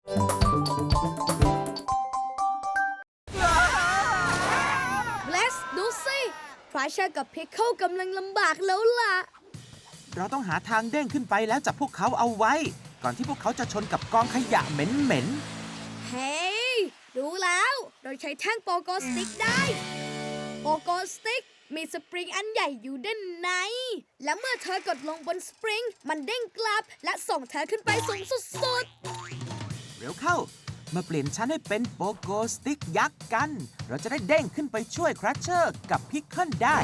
เบลสดูสิฟลาชากับพิคเคิลกำลังลำบากแล้วล่ะ เราต้องหาทางเด้งขึ้นไปแล้วจับพวกเขาเอาไว้ ก่อนที่พวกเขาจะชนกับกองขยะเหม็น เฮ้ยรู้แล้ว เราใช้แท่งโปโกสติ๊กได้ โปโกสติ๊กมีสปริงอันใหญ่อยู่ด้านใน และเมื่อเธอกดลงบนสปริงมันเด้งกลับ และส่งเธอขึ้นไปสูงสุด ๆ เร็วเข้า มาเปลี่ยนชั้นให้เป็นโปโกสติ๊กยักษ์กัน เราจะได้เด้งขึ้นไปช่วยครัชเชอร์กับพิกเกิลได้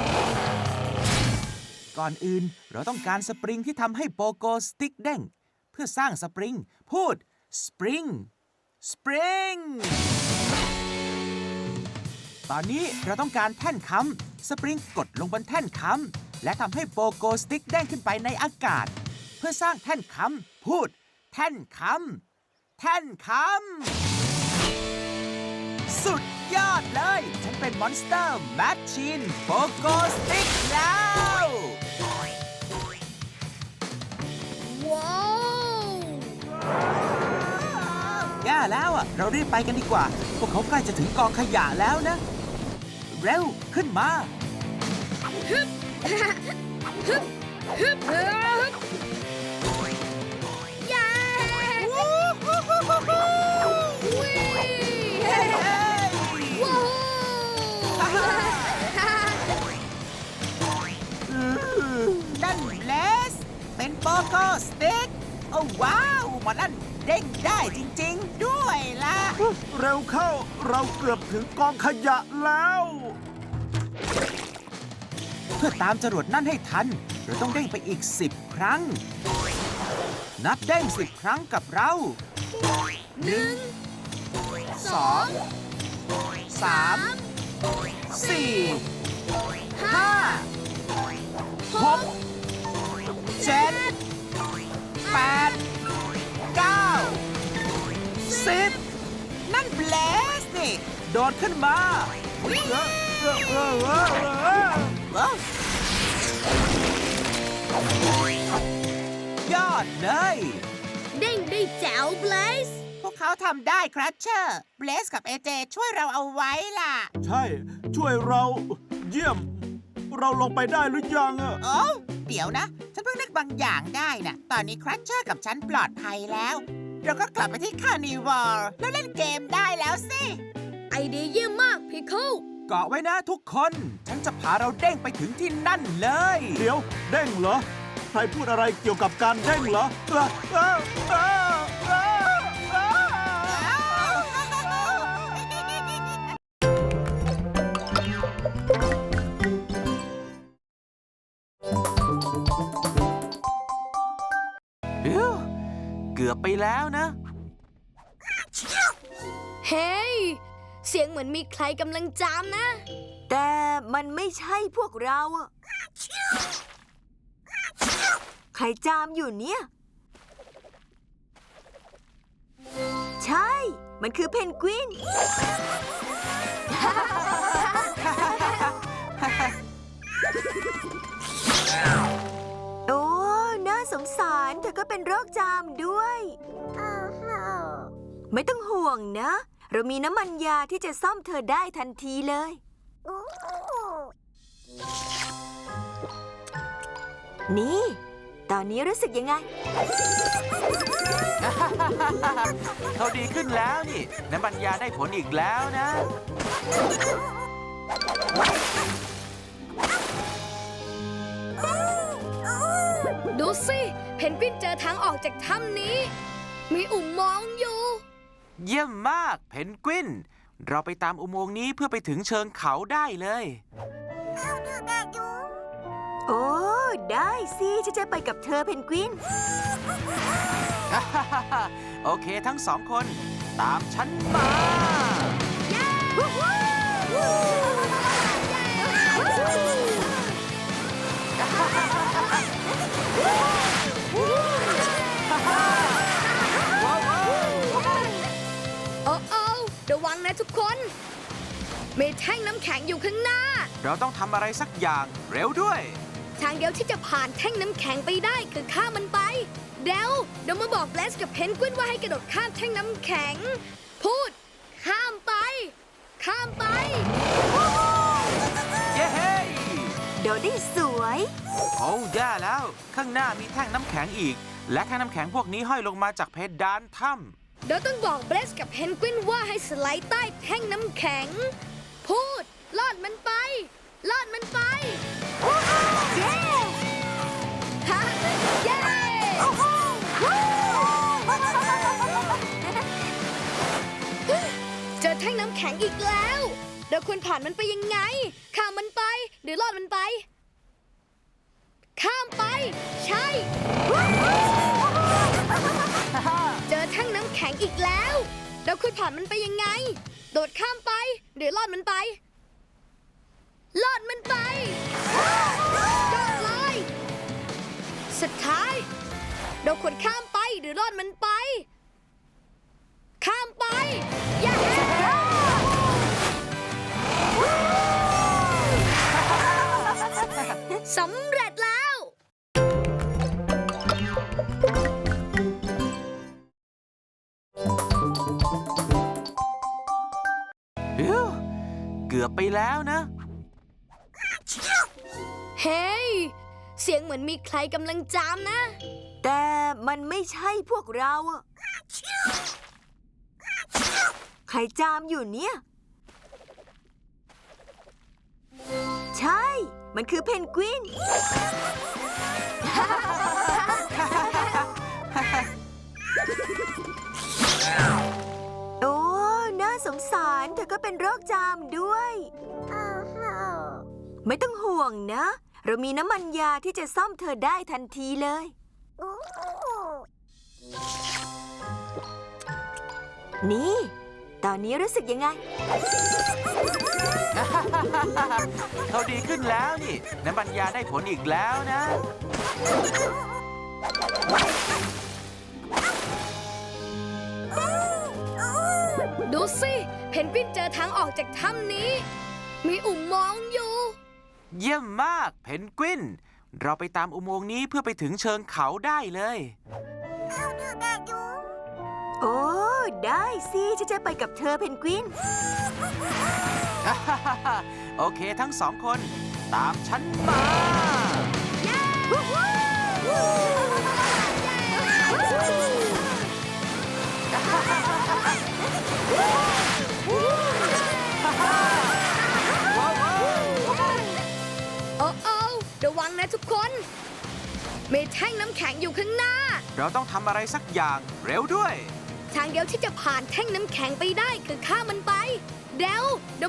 ก่อนอื่นเราต้องการสปริงที่ทำให้โปโกสติ๊กเด้ง เพื่อสร้างสปริง พูดสปริง สปริง ตอนนี้เราต้องการแท่นค้ำสปริงกดลงบนแท่นค้ำและทำให้โปโกสติ๊กเด้งขึ้นไปในอากาศ เพื่อสร้างแท่นค้ำพูด แท่นค้ำแท่นค้ำสุดยอดเลย ฉันเป็นมอนสเตอร์แมชชีนโปโกสติ๊กแล้ว ๆ ว้าว แย่แล้วอ่ะ เรารีบไปกันดีกว่า พวกเขาใกล้จะถึงกองขยะแล้วนะ เร็ว ขึ้นมา ฮึบฮึบฮึบเย้วิ่งว้าว นั่นเลสเป็นโปโกสติ๊ก โอ้ว้าวหมอนั่นเด้งได้จริงๆ ด้วยล่ะ เร็วเข้า เราเกือบถึงกองขยะแล้ว เพื่อตามจรวดนั่นให้ทัน เราต้องเด้งไปอีก 10 ครั้ง นับเด้ง10 ครั้งกับเรา 1 2 3 4 5 6 7 8 9 10 นั่นเบลสนี่ โดดขึ้นมาว้าวยอดเลย เด้งได้แจ๋วเบลส พวกเขาทำได้ครัชเชอร์เบลสกับเอเจช่วยเราเอาไว้ล่ะ ใช่ ช่วยเรา เยี่ยม เราลงไปได้หรือยังอะ โอ้เดี๋ยวนะ ฉันเพิ่งนึกบางอย่างได้นะตอนนี้ครัชเชอร์กับฉันปลอดภัยแล้ว เราก็กลับไปที่คาร์นิวัลแล้วเล่นเกมได้แล้วสิ ไอเดียเยี่ยมมากพิคเคิล เกาะไว้นะทุกคน ฉันจะพาเราเด้งไปถึงที่นั่นเลย เดี๋ยว เด้งเหรอ ใครพูดอะไรเกี่ยวกับการเด้งเหรอเกือบไปแล้วนะ เฮ้ย เสียงเหมือนมีใครกำลังจามนะ แต่มันไม่ใช่พวกเราอะใครจามอยู่เนี่ย ใช่ มันคือเพนกวิน โอ้ น่าสงสาร เธอก็เป็นโรคจามด้วย ไม่ต้องห่วงนะ เรามีน้ำมันยาที่จะซ่อมเธอได้ทันทีเลย นี่ ตอนนี้รู้สึกยังไง เขาดีขึ้นแล้วนี่น้ำมันยาได้ผลอีกแล้วนะ ดูสิ เพนกวินเจอทางออกจากถ้ำนี้ มีอุโมงค์อยู่ เยี่ยมมากเพนกวิน เราไปตามอุโมงค์นี้เพื่อไปถึงเชิงเขาได้เลย โอ้ ได้สิ ฉันจะไปกับเธอเพนกวิน โอเคทั้งสองคน ตามฉันมา โอ้โอ้ระวังนะทุกคน มีแท่งน้ำแข็งอยู่ข้างหน้า เราต้องทำอะไรสักอย่างเร็วด้วย ทางเดียวที่จะผ่านแท่งน้ำแข็งไปได้คือฆ่ามันไป เดี๋ยวมาบอกเบลสกับเพนกวินว่าให้กระโดดข้ามแท่งน้ำแข็ง พูด ข้ามไป ข้ามไป เย้เฮ้ย โดดได้สวย โอ้แย่แล้ว ข้างหน้ามีแท่งน้ำแข็งอีก และแท่งน้ำแข็งพวกนี้ห้อยลงมาจากเพดานถ้ำ เดี๋ยวต้องบอกเบลสกับเพนกวินว่าให้สไลด์ใต้แท่งน้ำแข็ง พูด ลอดมันไป ลอดมันไป เย้ ฮะเย้ เจอแท่งน้ำแข็งอีกแล้วเราควรผ่านมันไปยังไง ข้ามมันไป หรือลอดมันไป ข้ามไป ใช่ เจอแท่งน้ำแข็งอีกแล้วเราควรผ่านมันไปยังไง โดดข้ามไป หรือลอดมันไป ลอดมันไปโดดเลย สุดท้าย เราควรข้ามไปหรือลอดมันไป ข้ามไปเย้สำเร็จแล้ว เกือบไปแล้วนะ เฮ้ย เสียงเหมือนมีใครกำลังจามนะ แต่มันไม่ใช่พวกเราอะใครจามอยู่เนี่ย ใช่ มันคือเพนกวิน โอ้ น่าสงสาร เธอก็เป็นโรคจามด้วย ไม่ต้องห่วงนะ เรามีน้ำมันยาที่จะซ่อมเธอได้ทันทีเลย นี่ ตอนนี้รู้สึกยังไง เขาดีขึ้นแล้วนี่ น้ำมันยาได้ผลอีกแล้วนะ ดูสิเพนกวินเจอทางออกจากถ้ำนี้ มีอุโมงค์อยู่ เยี่ยมมากเพนกวิน เราไปตามอุโมงค์นี้เพื่อไปถึงเชิงเขาได้เลย โอ้ ได้สิฉันจะไปกับเธอเพนกวิน โอเคทั้งสองคน ตามฉันมา โอ้โอ้ระวังนะทุกคน มีแท่งน้ำแข็งอยู่ข้างหน้า เราต้องทำอะไรสักอย่างเร็วด้วย ทางเดียวที่จะผ่านแท่งน้ำแข็งไปได้คือข้ามมันไป เดี๋ยว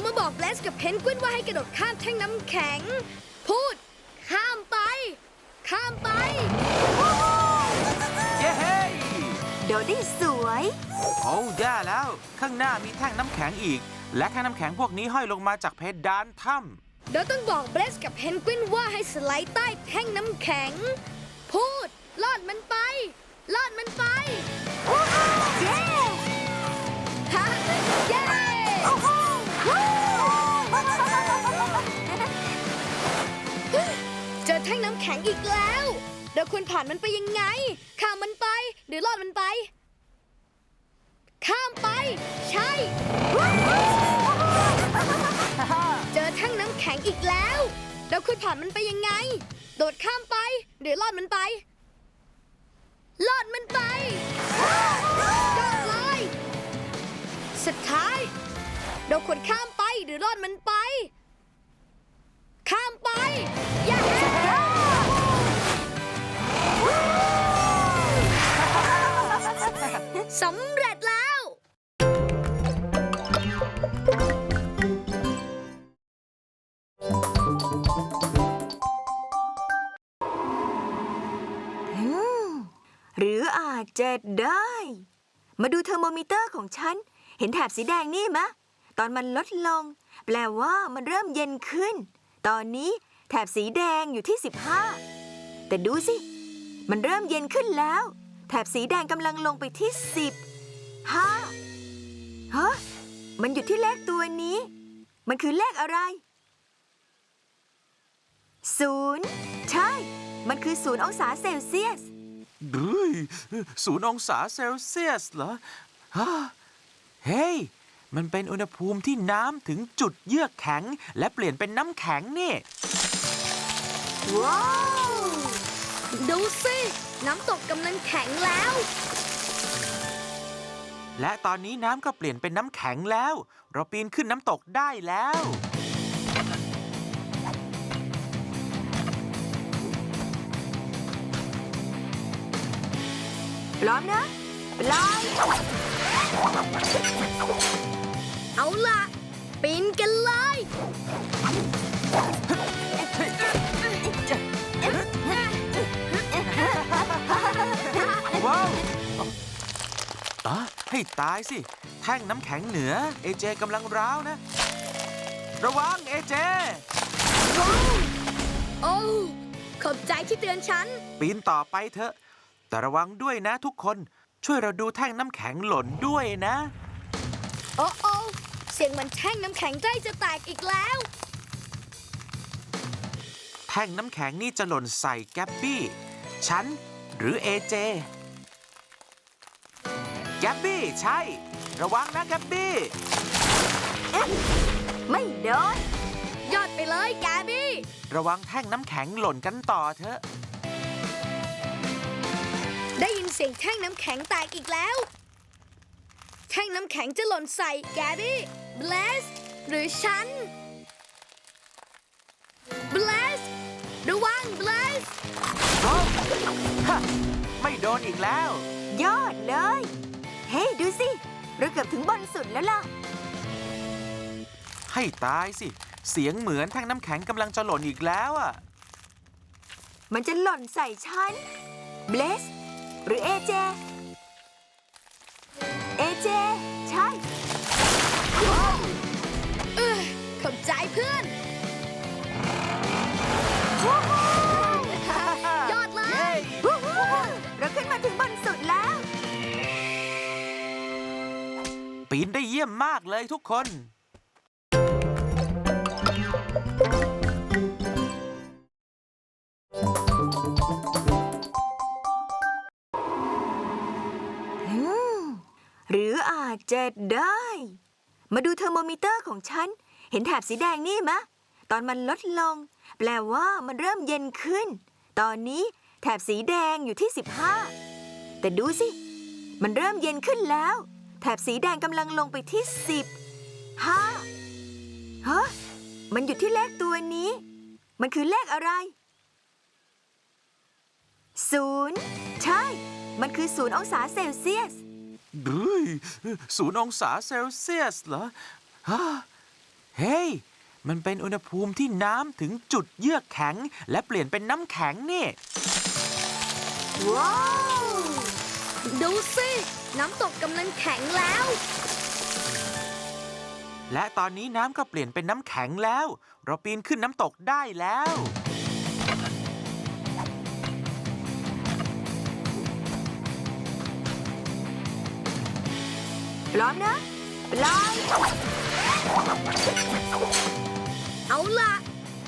มาบอกเบลสกับเพนกวินว่าให้กระโดดข้ามแท่งน้ำแข็ง พูด ข้ามไป ข้ามไป เย้เฮ้ย โดดได้สวย โอ้แย่แล้ว ข้างหน้ามีแท่งน้ำแข็งอีก และแท่งน้ำแข็งพวกนี้ห้อยลงมาจากเพดานถ้ำ เดี๋ยวต้องบอกเบลสกับเพนกวินว่าให้สไลด์ใต้แท่งน้ำแข็ง พูด ลอดมันไป ลอดมันไป เย้ ฮะเย้ เจอแท่งน้ำแข็งอีกแล้ว เราควรผ่านมันไปยังไง ข้ามมันไป หรือลอดมันไป ข้ามไป ใช่ เจอแท่งน้ำแข็งอีกแล้ว เราควรผ่านมันไปยังไง โดดข้ามไป หรือลอดมันไป ลอดมันไปโดดเลย สุดท้าย เราควรข้ามไปหรือลอดมันไป ข้ามไปอย่าสำเร็จแล้ว หรืออาจจะได้ มาดูเทอร์โมมิเตอร์ของฉัน เห็นแถบสีแดงนี่มะ ตอนมันลดลง แปลว่ามันเริ่มเย็นขึ้น ตอนนี้แถบสีแดงอยู่ที่ 15 แต่ดูสิ มันเริ่มเย็นขึ้นแล้ว แถบสีแดงกำลังลงไปที่ 10 5 ฮะ มันอยู่ที่เลขตัวนี้ มันคือเลขอะไร 0 ใช่ มันคือ0 องศาเซลเซียส เฮ้ย 0 องศาเซลเซียสเหรอฮะเฮ้ย มันเป็นอุณหภูมิที่น้ำถึงจุดเยือกแข็งและเปลี่ยนเป็นน้ำแข็งนี่ ว้าว ดูสิ น้ำตกกำลังแข็งแล้ว และตอนนี้น้ำก็เปลี่ยนเป็นน้ำแข็งแล้ว เราปีนขึ้นน้ำตกได้แล้ว พร้อมนะปล่อย เอาล่ะ ปีนกันเลย ว้าวให้ตายสิ แท่งน้ำแข็งเหนือ เอเจกำลังร้าวนะ ระวังเอเจ โอ้ขอบใจที่เตือนฉัน ปีนต่อไปเถอะ แต่ระวังด้วยนะทุกคน ช่วยเราดูแท่งน้ำแข็งหล่นด้วยนะ โอ้โอ้เสียงเหมันแท่งน้ำแข็งใกล้จะแตกอีกแล้ว แท่งน้ำแข็งนี่จะหล่นใส่แกบบี้ ฉัน หรือเอเจ แกบบี้ใช่ ระวังนะแกบบี้ ไม่โดน ยอดไปเลยแกบี้ ระวังแท่งน้ำแข็งหล่นกันต่อเถอะ ได้ยินเสียงแท่งน้ำแข็งแตกอีกแล้ว แท่งน้ำแข็งจะหล่นใส่แกบี้เบลสหรือฉันเบลสระวังเบลส ไม่โดนอีกแล้ว ยอดเลย เฮ้ยดูสิ เราเกือบถึงบนสุดแล้วล่ะ ให้ตายสิ เสียงเหมือนแท่งน้ำแข็งกำลังจะหล่นอีกแล้วอ่ะ มันจะหล่นใส่ฉันเบลสหรือเอเจ เอเจ ใช่ ขอบใจเพื่อน ยอดเลย วู้ฮู้เราขึ้นมาถึงบนสุดแล้ว ปีนได้เยี่ยมมากเลยทุกคน หรืออาจจะได้ มาดูเทอร์โมมิเตอร์ของฉัน เห็นแถบสีแดงนี่มะ ตอนมันลดลง แปลว่ามันเริ่มเย็นขึ้น ตอนนี้แถบสีแดงอยู่ที่ 15 แต่ดูสิ มันเริ่มเย็นขึ้นแล้ว แถบสีแดงกำลังลงไปที่ 10 5 ฮะ มันอยู่ที่เลขตัวนี้ มันคือเลขอะไร 0 ใช่ มันคือ0 องศาเซลเซียส 0 องศาเซลเซียสเหรอฮะเฮ้ย มันเป็นอุณหภูมิที่น้ำถึงจุดเยือกแข็งและเปลี่ยนเป็นน้ำแข็งนี่ ว้าว ดูสิ น้ำตกกำลังแข็งแล้ว และตอนนี้น้ำก็เปลี่ยนเป็นน้ำแข็งแล้ว เราปีนขึ้นน้ำตกได้แล้ว พร้อมนะปล่อย เอาล่ะ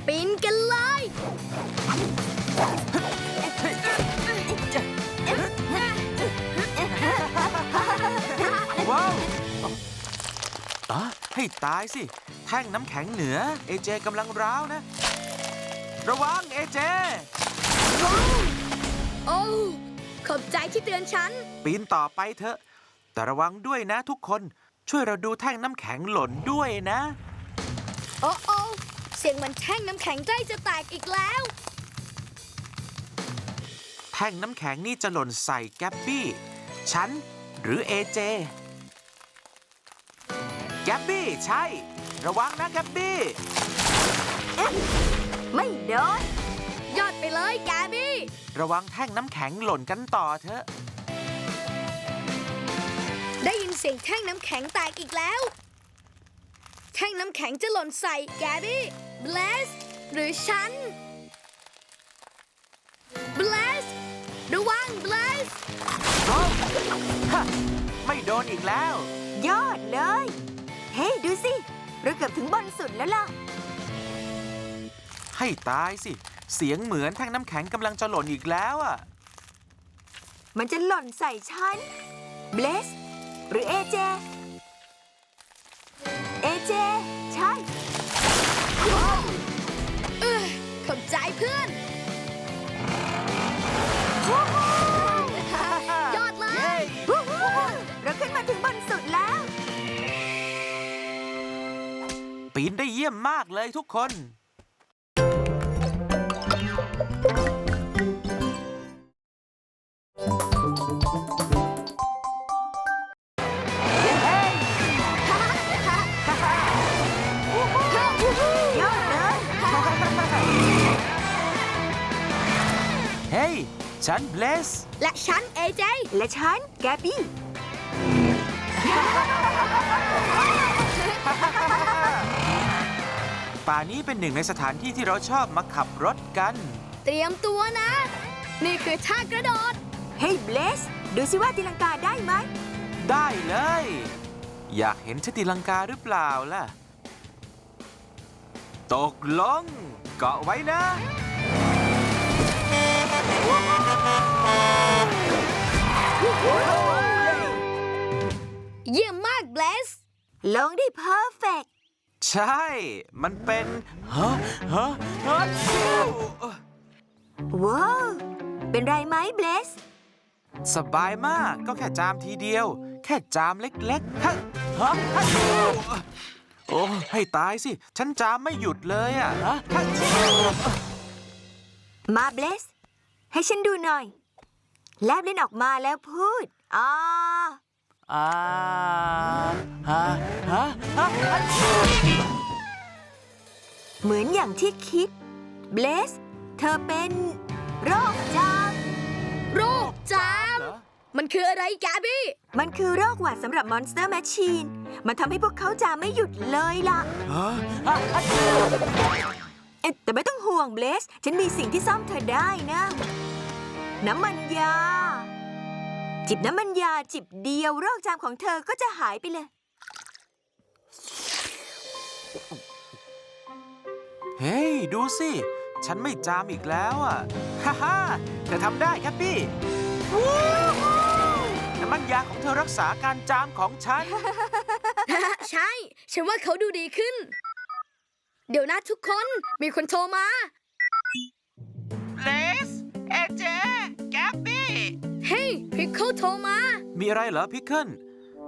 ปีนกันเลย ว้าวให้ตายสิ แท่งน้ำแข็งเหนือ เอเจกำลังร้าวนะ ระวังเอเจ โอ้ขอบใจที่เตือนฉัน ปีนต่อไปเถอะ แต่ระวังด้วยนะทุกคน ช่วยเราดูแท่งน้ำแข็งหล่นด้วยนะ โอ้โอ้เสียงเหมันแท่งน้ำแข็งใกล้จะแตกอีกแล้ว แท่งน้ำแข็งนี่จะหล่นใส่แกบบี้ ฉัน หรือเอเจ แกบบี้ใช่ ระวังนะแกบบี้ ไม่โดน ยอดไปเลยแกบี้ ระวังแท่งน้ำแข็งหล่นกันต่อเถอะ ได้ยินเสียงแท่งน้ำแข็งแตกอีกแล้ว แท่งน้ำแข็งจะหล่นใส่แกบี้เบลสหรือฉันเบลสระวังเบลส ไม่โดนอีกแล้ว ยอดเลย เฮ้ยดูสิ เราเกือบถึงบนสุดแล้วล่ะ ให้ตายสิ เสียงเหมือนแท่งน้ำแข็งกำลังจะหล่นอีกแล้วอ่ะ มันจะหล่นใส่ฉัน เบลส หรือเอเจ เอเจ ใช่ ขอบใจเพื่อน ยอดเลย วู้ฮู้เราขึ้นมาถึงบนสุดแล้ว ปีนได้เยี่ยมมากเลยทุกคน ยอดเลย เฮ้ย ฉันเบลส และฉันเอเจ และฉัน แกบบี้ ป่านี้เป็นหนึ่งในสถานที่ที่เราชอบมาขับรถกัน เตรียมตัวนะ นี่คือท่ากระโดด เฮ้ยเบลส ดูสิว่าตีลังกาได้ไหม ได้เลย อยากเห็นฉันตีลังกาหรือเปล่าล่ะ ตกลง เกาะไว้นะ เยี่ยมมากเบลส ลงได้เพอร์เฟก ใช่ มันเป็นฮะชิว ว้าว เป็นไรไหมเบลส สบายมากก็แค่จามทีเดียว แค่จามเล็กๆฮะชิวโอ้ให้ตายสิ ฉันจามไม่หยุดเลยอ่ะฮะชิว มาเบลส ให้ฉันดูหน่อย แลบลิ้นออกมาแล้วพูดอ๋อ อ่าฮะฮะฮะ เหมือนอย่างที่คิด เบลส เธอเป็นโรคจาม โรคจาม เหรอ มันคืออะไรแกบี้ มันคือโรคหวัดสำหรับมอนสเตอร์แมชชีน มันทำให้พวกเขาจามไม่หยุดเลยล่ะ ฮะฮะฮะชิว แต่ไม่ต้องห่วงเบลส ฉันมีสิ่งที่ซ่อมเธอได้นะ น้ำมันยา จิบน้ำมันยาจิบเดียวโรคจามของเธอก็จะหายไปเลย เฮ้ย ดูสิ ฉันไม่จามอีกแล้วอ่ะ ฮ่าฮ่าเธอทำได้แคปปี้น้ำมันยาของเธอรักษาการจามของฉัน ใช่ ฉันว่าเขาดูดีขึ้น เดี๋ยวนะทุกคน มีคนโทรมา เลส เอเจ แกปปี้ เฮ้ยพิกเคิลโทรมา มีอะไรเหรอพิกเกิล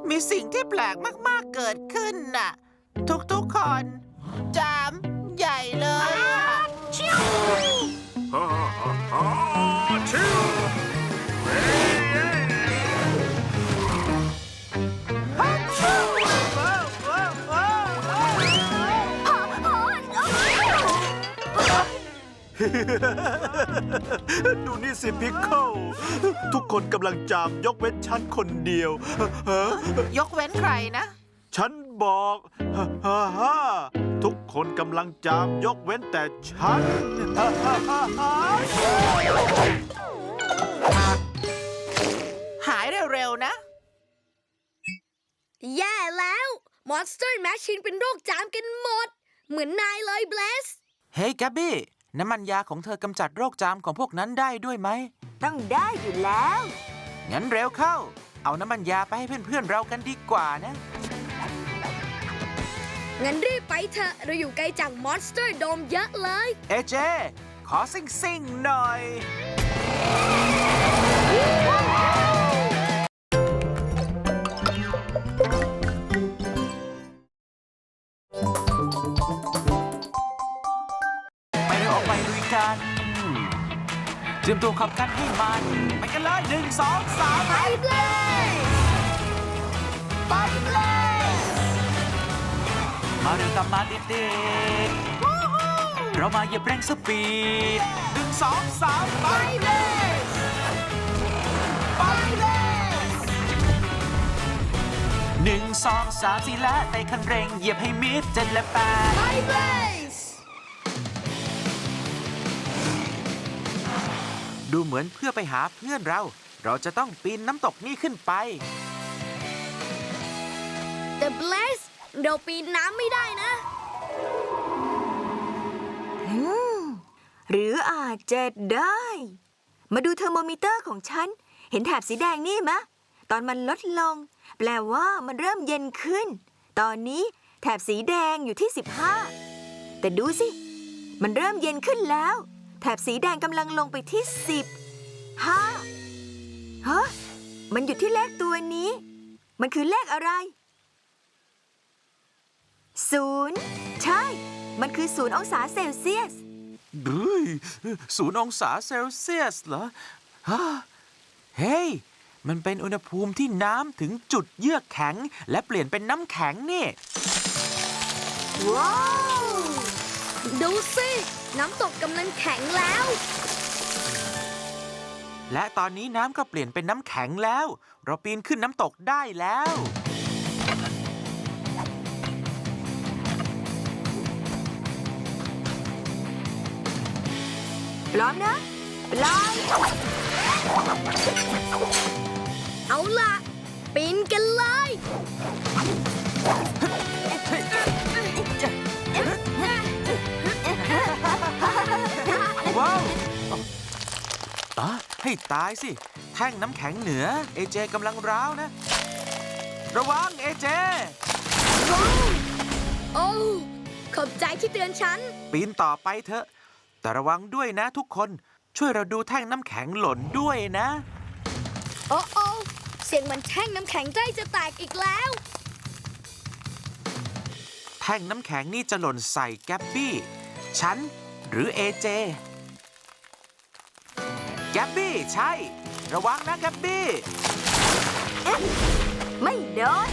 มีสิ่งที่แปลกมาก ๆ เกิดขึ้นน่ะ ทุกๆคน จามใหญ่เลยชิว ชิว ดูนี่สิพิกเกิลทุกคนกำลังจามยกเว้นฉันคนเดียว ยกเว้นใครนะ ฉันบอกทุกคนกำลังจามยกเว้นแต่ฉัน หายเร็ว ๆ นะ แย่แล้ว มอนสเตอร์แมชชีนเป็นโรคจามกันหมด เหมือนนายเลยเบลส เฮ้ยแกบบี้ น้ำมันยาของเธอกำจัดโรคจามของพวกนั้นได้ด้วยไหม ต้องได้อยู่แล้ว งั้นเร็วเข้า เอาน้ำมันยาไปให้เพื่อน ๆ เรากันดีกว่านะ งั้นรีบไปเถอะ เราอยู่ไกลจากมอนสเตอร์โดมเยอะเลย เอเจ ขอซิ่งๆหน่อย ไปเร็วออกไปลุยกัน เตรียมตัวขับกันให้มัน ไปกันเลย1 2 3 ไปเลย ไปเลย มาเร็วตามมาเด็กๆเรามาเหยียบเร่งสปีด1 2 3 ไปเลย ไปเลย1 2 3 4และในคันเร่งเหยียบให้มิด7 และ ไปเลย 8 ดูเหมือนเพื่อไปหาเพื่อนเราจะต้องปีนน้ำตกนี่ขึ้นไป แต่เบลส เราปีนน้ำไม่ได้นะ หรืออาจจะได้ มาดูเทอร์โมมิเตอร์ของฉัน ห็นแถบสีแดงนี่มะ ตอนมันลดลง แปลว่ามันเริ่มเย็นขึ้น ตอนนี้แถบสีแดงอยู่ที่ 15 แต่ดูสิ มันเริ่มเย็นขึ้นแล้ว แถบสีแดงกำลังลงไปที่ 10 5 ฮะ มันอยู่ที่เลขตัวนี้ มันคือเลขอะไร 0 ใช่ มันคือ0 องศาเซลเซียส เฮ้ย0 องศาเซลเซียสเหรอฮะเฮ้ย มันเป็นอุณหภูมิที่น้ำถึงจุดเยือกแข็ง และเปลี่ยนเป็นน้ำแข็งนี่ ว้าว ดูสิ น้ำตกกำลังแข็งแล้ว และตอนนี้น้ำก็เปลี่ยนเป็นน้ำแข็งแล้ว เราปีนขึ้นน้ำตกได้แล้ว พร้อมนะปลาย เอาล่ะ ปีนกันเลย ว้าวอ๋อให้ตายสิ แท่งน้ำแข็งเหนือ เอเจกำลังร้าวนะ ระวังเอเจ โอ้ขอบใจที่เตือนฉัน ปีนต่อไปเถอะ แต่ระวังด้วยนะทุกคน ช่วยเราดูแท่งน้ำแข็งหล่นด้วยนะ โอ้โอเสียงเหมันแท่งน้ำแข็งใกล้จะแตกอีกแล้ว แท่งน้ำแข็งนี่จะหล่นใส่แกบบี้ ฉัน หรือเอเจ แกบบี้ใช่ ระวังนะแกบบี้ ไม่โดน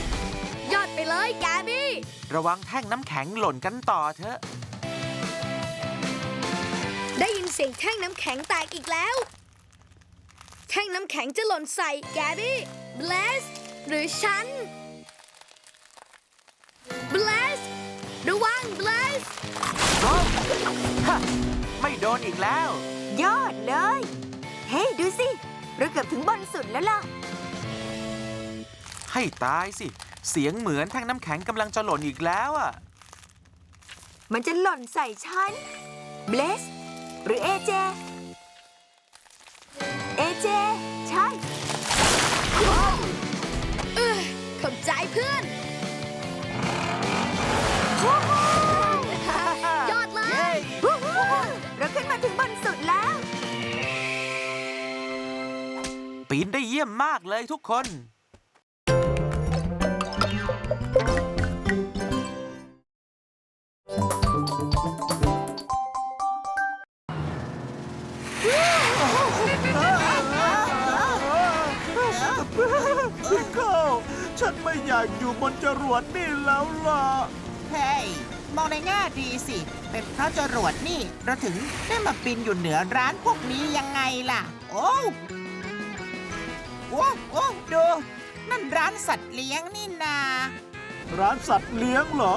ยอดไปเลยแกบี้ ระวังแท่งน้ำแข็งหล่นกันต่อเถอะ ได้ยินเสียงแท่งน้ำแข็งแตกอีกแล้ว แท่งน้ำแข็งจะหล่นใส่แกบี้เบลสหรือฉันเบลสระวังเบลส ฮะไม่โดนอีกแล้ว ยอดเลย เฮ้ยดูสิ เราเกือบถึงบนสุดแล้วล่ะ ให้ตายสิ เสียงเหมือนแท่งน้ำแข็งกำลังจะหล่นอีกแล้วอ่ะ มันจะหล่นใส่ฉันเบลสหรือเอเจ เอเจ ใช่ ขอบใจเพื่อน ยอดเลย วู้ฮู้เราขึ้นมาถึงบนสุดแล้ว ปีนได้เยี่ยมมากเลยทุกคน พี่เกิลฉันไม่อยากอยู่บนจรวดนี่แล้วล่ะ เฮ้ย มองในแง่ดีสิ เป็นเพราะจรวดนี่ เราถึงได้มาบินอยู่เหนือร้านพวกนี้ยังไงล่ะ โอ้ดู นั่นร้านสัตว์เลี้ยงนี่นา ร้านสัตว์เลี้ยงเหรอ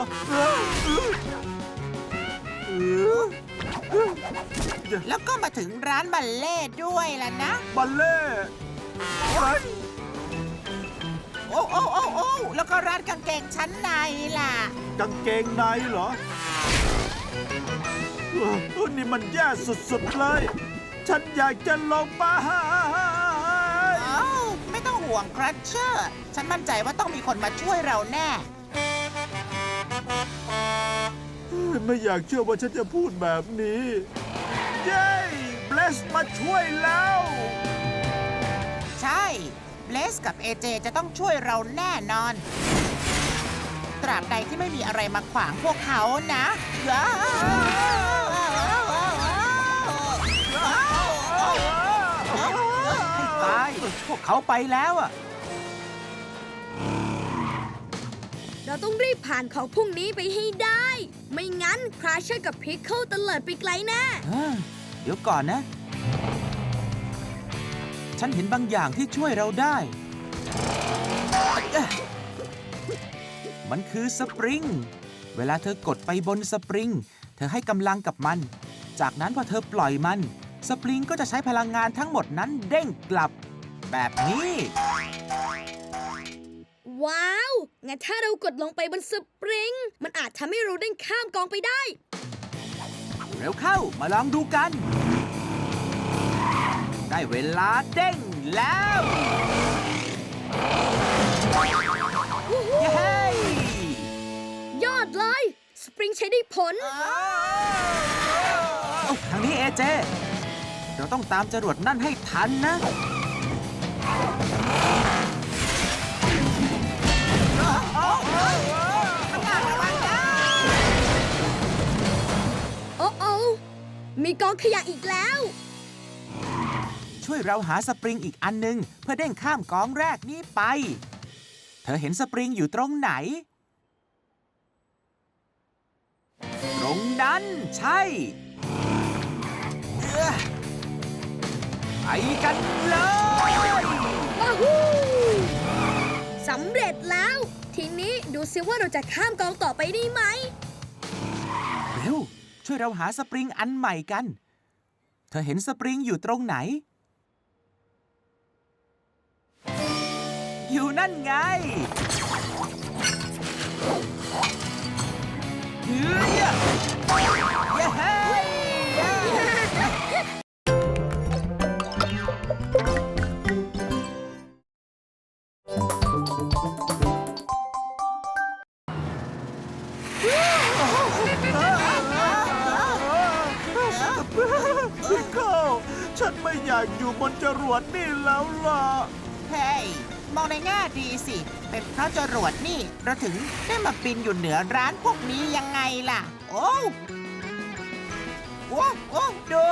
แล้วก็มาถึงร้านบัลเล่ต์ด้วยล่ะนะ บัลเล่เฮ้ย โอ้แล้วก็ร้านกางเกงชั้นในล่ะ กางเกงในเหรอนี่มันแย่สุดๆเลย ฉันอยากจะลงไป ไม่ต้องห่วงครัชเชอร์ ฉันมั่นใจว่าต้องมีคนมาช่วยเราแน่ ไม่อยากเชื่อว่าฉันจะพูดแบบนี้ เย้เบลสมาช่วยแล้ว ใช่เบลสกับเอเจจะต้องช่วยเราแน่นอน ตราบใดที่ไม่มีอะไรมาขวางพวกเขานะว้าว ตาย พวกเขาไปแล้วอ่ะ เราต้องรีบผ่านเขาพรุ่งนี้ไปให้ได้ ไม่งั้นคราชเชอร์กับพิกเคิลตะเลิดไปไกลแน่ เดี๋ยวก่อนนะ ฉันเห็นบางอย่างที่ช่วยเราได้ มันคือสปริง เวลาเธอกดไปบนสปริง เธอให้กำลังกับมัน จากนั้นพอเธอปล่อยมัน สปริงก็จะใช้พลังงานทั้งหมดนั้นเด้งกลับ แบบนี้ ว้าว งั้นถ้าเรากดลงไปบนสปริง มันอาจทำให้เราเด้งข้ามกองไปได้ เร็วเข้ามาลองดูกัน ได ได้เวลาเด้งแล้ว เย้ ยอดเลย สปริงใช้ได้ผล ทางนี้เอเจ เราต้องตามจรวดนั่นให้ทันนะ โอ้โอ้มีกองขยะอีกแล้ว ช่วยเราหาสปริงอีกอันหนึงเพื่อเด้งข้ามกองแรกนี้ไป เธอเห็นสปริงอยู่ตรงไหน ตรงนั้นใช่ไปกันเลย ว้าฮูสำเร็จแล้ว ทีนี้ดูซิว่าเราจะข้ามกองต่อไปได้ไหม เร็ว ช่วยเราหาสปริงอันใหม่กัน เธอเห็นสปริงอยู่ตรงไหน อยู่นั่นไงเฮ้ยเย้เฮ้ย พิกเกิลฉันไม่อยากอยู่บนจรวดนี่แล้วล่ะ เฮ้ย มองในแง่ดีสิ เป็นเพราะจรวดนี่เราถึงได้มาบินอยู่เหนือร้านพวกนี้ยังไงล่ะ โอ้ดู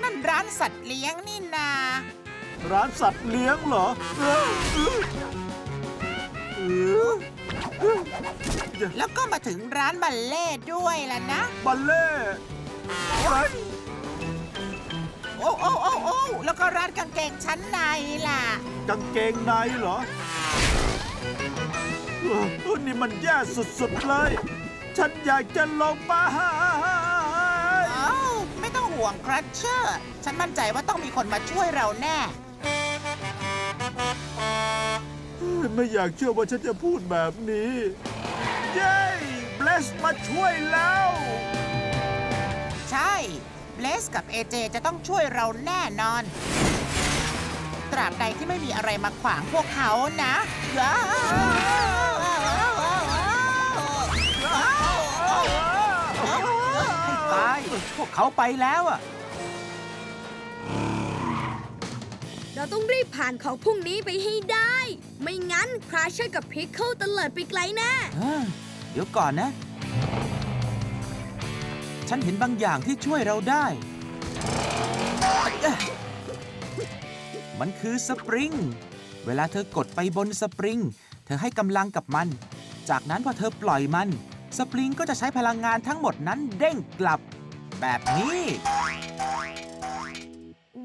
นั่นร้านสัตว์เลี้ยงนี่นา ร้านสัตว์เลี้ยงเหรอเ แล้วก็มาถึงร้านบัลเล่ต์ด้วยล่ะนะ บัลเล่ โอ้แล้วก็ร้านกางเกงชั้นในล่ะ กางเกงในเหรอนี่มันแย่สุดๆเลย ฉันอยากจะลงมา ไม่ต้องห่วงครัชเชอร์ ฉันมั่นใจว่าต้องมีคนมาช่วยเราแน่ ไม่อยากเชื่อว่าฉันจะพูดแบบนี้ เย้เบลสมาช่วยแล้ว ใช่เบลสกับเอเจจะต้องช่วยเราแน่นอน ตราบใดที่ไม่มีอะไรมาขวางพวกเขานะว้าว ตาย พวกเขาไปแล้วอ่ะ เราต้องรีบผ่านของพวกนี้ไปให้ได้ ไม่งั้นคราเชอร์กับพริกเคิลเตลิดไปไกลแน่ เดี๋ยวก่อนนะ ฉันเห็นบางอย่างที่ช่วยเราได้ มันคือสปริง เวลาเธอกดไปบนสปริง เธอให้กำลังกับมัน จากนั้นพอเธอปล่อยมัน สปริงก็จะใช้พลังงานทั้งหมดนั้นเด้งกลับ แบบนี้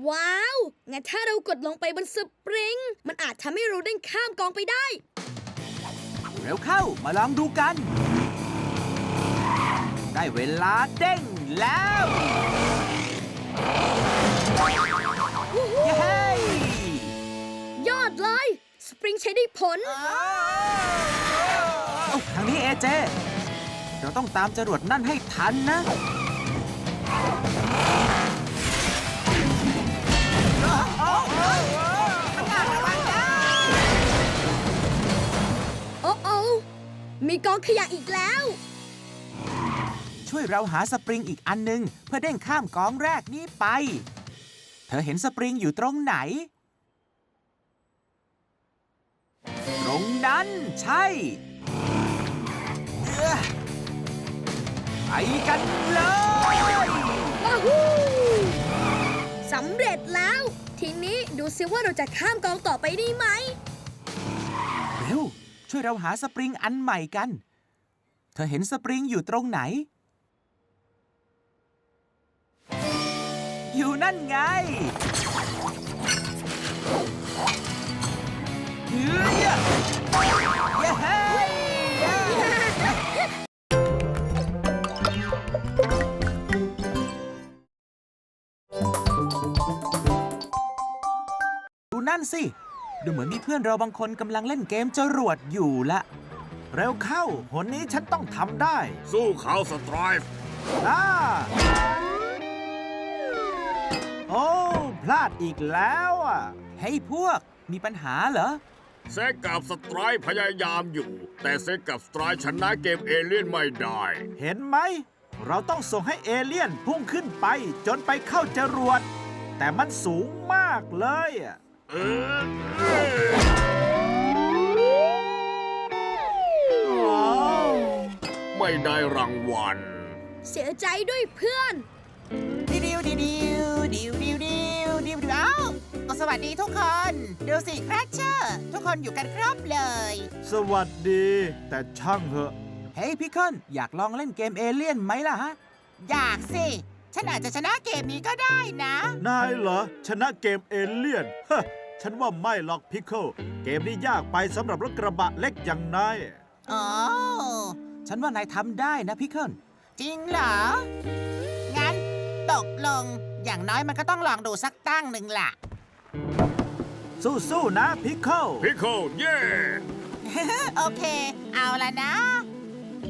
ว้าว งั้นถ้าเรากดลงไปบนสปริง มันอาจทำให้เราเด้งข้ามกองไปได้ เร็วเข้ามาลองดูกัน ได้เวลาเด้งแล้ว เย้ ยอดเลย สปริงใช้ได้ผล ทางนี้เอเจ เราต้องตามจรวดนั่นให้ทันนะ โอ้โอ้มีกองขยะอีกแล้ว ช่วยเราหาสปริงอีกอันหนึงเพื่อเด้งข้ามกองแรกนี้ไป เธอเห็นสปริงอยู่ตรงไหน ตรงนั้นใช่ไปกันเลย ว้าฮูสำเร็จแล้ว ทีนี้ดูซิว่าเราจะข้ามกองต่อไปได้ไหม เร็ว ช่วยเราหาสปริงอันใหม่กัน เธอเห็นสปริงอยู่ตรงไหน อยู่นั่นไงเฮ้ยเย้เฮ้ยดูนั่นสิ ดูเหมือนมีเพื่อนเราบางคนกำลังเล่นเกมจรวดอยู่ละ เร็วเข้าหนนี้ฉันต้องทำได้ สู้เขาสไตรฟ์ อ่าโ โอ้พลาดอีกแล้วอ่ะ เฮ้ยพวก มีปัญหาเหรอ เซกกับสไตรค์พยายามอยู่ แต่เซกกับสไตรค์ชนะเกมเอเลี่ยนไม่ได้ เห็นไหม เราต้องส่งให้เอเลี่ยนพุ่งขึ้นไปจนไปเข้าจรวด แต่มันสูงมากเลยอะ เออ ว้าว ไม่ได้รางวัล เสียใจด้วยเพื่อน ดิวดิวดิวดิวดิวดิวดิวดิวเอ้าสวัสดีทุกคน ดูสิแครชเชอร์ทุกคนอยู่กันครบเลย สวัสดี แต่ช่างเหอะ เฮ้ยพิคเคิลอยากลองเล่นเกมเอเลี่ยนไหมล่ะฮะ อยากสิ ฉันอาจจะชนะเกมนี้ก็ได้นะ นายเหรอ ชนะเกมเอเลี่ยนฮะฉันว่าไม่หรอกพิคเคิลเกมนี้ยากไปสำหรับรถกระบะเล็กอย่างนาย อ๋อ ฉันว่านายทำได้นะพิคเคิล จริงเหรอ งั้นตกลงอย่างน้อยมันก็ต้องลองดูสักตั้งหนึ่งล่ะ สู้ๆนะพิคเคิล พิโคเย่ โอเค เอาละนะ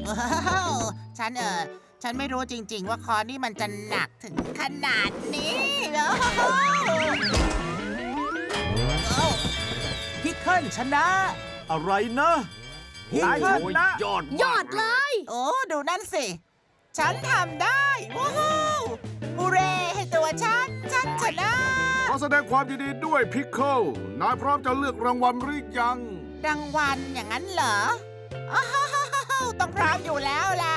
ว้าวฉันไม่รู้จริง ๆ ว่าคอนี่มันจะหนักถึงขนาดนี้โอ้โหโอ้ พิคเคิลชนะ อะไรนะ พิค นาย เคิ ช ล นะ ยอดมาก ยอดเลย โอ้ ดูนั่นสิ ฉันทำได้ว้าวฮูเร่ให้ตัวฉันชนะ ขอแสดงความยินดีด้วยพิกเคิลนายพร้อมจะเลือกรางวัลหรือยัง รางวัลอย่างนั้นเหรออ้าวต้องพร้อมอยู่แล้วล่ะ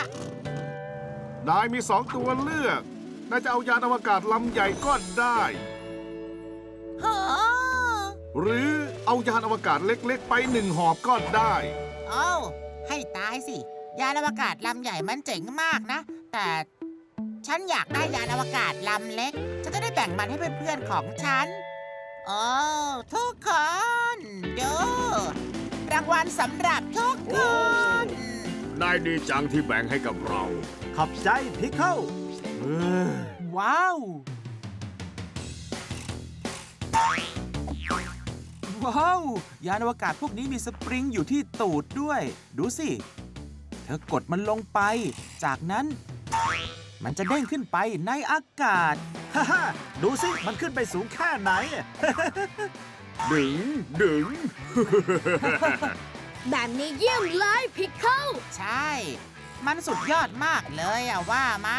นายมี2 ตัวเลือก นายจะเอายานอวกาศลำใหญ่ก็ได้ ฮะ หรือเอายานอวกาศเล็กๆ ไป1 หอบก็ได้ เอ้าให้ตายสิ ยานอวกาศลำใหญ่มันเจ๋งมากนะ แต่ฉันอยากได้ยานอวกาศลำเล็ก ฉันจะได้แบ่งมันให้เพื่อนๆของฉันโอ้ทุกคนดูรางวัลสำหรับทุกคน นายดีจังที่แบ่งให้กับเรา ขอบใจพิคเคิลเออ ว้าว ว้าว ยานอวกาศพวกนี้มีสปริงอยู่ที่ตูดด้วย ดูสิ เธอกดมันลงไป จากนั้น มันจะเด้งขึ้นไปในอากาศ ฮ่าฮ่าดูสิ มันขึ้นไปสูงแค่ไหน ดึง ดึง แบบนี้เยี่ยมเลยพิกเคิล ใช่ มันสุดยอดมากเลยอะว่าไหม